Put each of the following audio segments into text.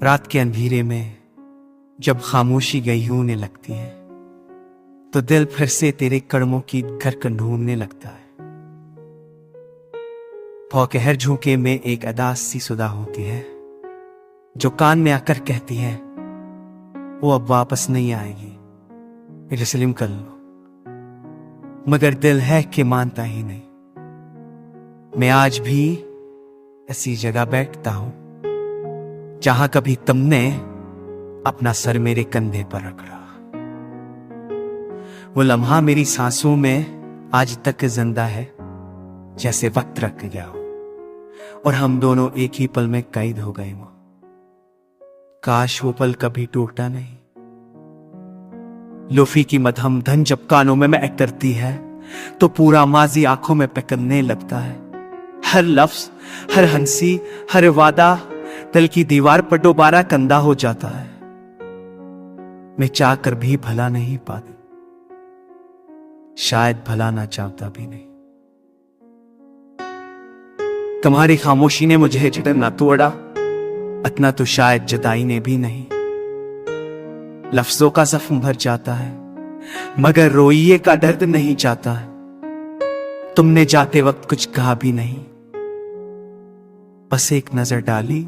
रात के अंधेरे में जब खामोशी गई होने लगती है तो दिल फिर से तेरे कदमों की धड़कन ढूंढने लगता है। भौकहर झोंके में एक अदास सी सुधा होती है जो कान में आकर कहती है वो अब वापस नहीं आएगी, तस्लीम कर लो। मगर दिल है कि मानता ही नहीं। मैं आज भी ऐसी जगह बैठता हूं जहां कभी तुमने अपना सर मेरे कंधे पर रखा। वो लम्हा मेरी सांसों में आज तक जिंदा है जैसे वक्त रख गया हो और हम दोनों एक ही पल में कैद हो गए हो। काश वो पल कभी टूटा नहीं। लोफी की मधम धन जब कानों में महक करती है तो पूरा माजी आंखों में पकड़ने लगता है। हर लफ्ज, हर हंसी, हर वादा दिल की दीवार पर दोबारा कंधा हो जाता है। मैं चाह कर भी भला नहीं पाती, शायद भला ना चाहता भी नहीं। तुम्हारी खामोशी ने मुझे ना तोड़ा, इतना तो शायद जुदाई ने भी नहीं। लफ्जों का जख्म भर जाता है मगर रोइए का दर्द नहीं जाता है। तुमने जाते वक्त कुछ कहा भी नहीं, बस एक नजर डाली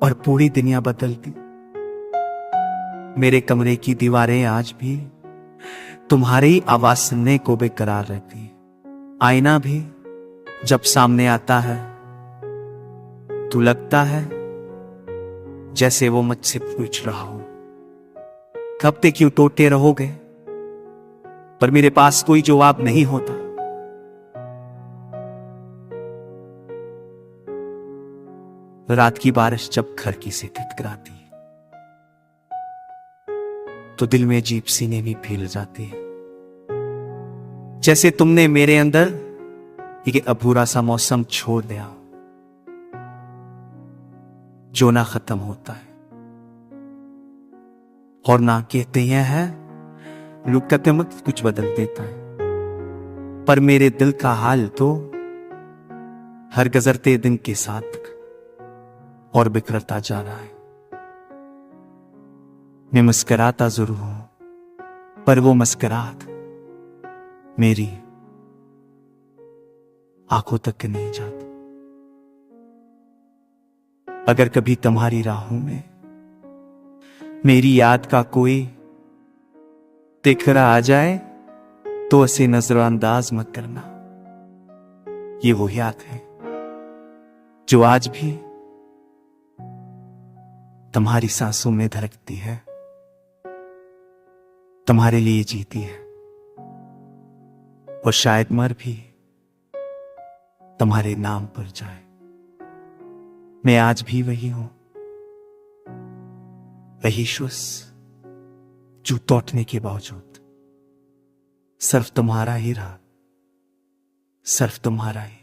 और पूरी दुनिया बदल दी। मेरे कमरे की दीवारें आज भी तुम्हारी आवाज सुनने को बेकरार रहती है। आईना भी जब सामने आता है तो लगता है जैसे वो मुझसे पूछ रहा हो कब तक क्यों टोटे रहोगे, पर मेरे पास कोई जवाब नहीं होता। रात की बारिश जब घर की से टिटकराती है तो दिल में अजीब सी नेमी फैल जाती है, जैसे तुमने मेरे अंदर एक अधूरा सा मौसम छोड़ दिया जो ना खत्म होता है और ना कहते हैं लोग कहते मत कुछ बदल देता है। पर मेरे दिल का हाल तो हर गुजरते दिन के साथ और बिखरता जा रहा है। मैं मुस्कुराता जरूर हूं पर वो मुस्कुराहट मेरी आंखों तक नहीं जाती। अगर कभी तुम्हारी राहों में मेरी याद का कोई तिकरा आ जाए तो उसे नजरअंदाज मत करना। ये वो याद है जो आज भी तुम्हारी सांसों में धड़कती है, तुम्हारे लिए जीती है और शायद मर भी तुम्हारे नाम पर जाए। मैं आज भी वही हूं, वही शुस जो टूटने के बावजूद सिर्फ तुम्हारा ही रहा, सिर्फ तुम्हारा ही।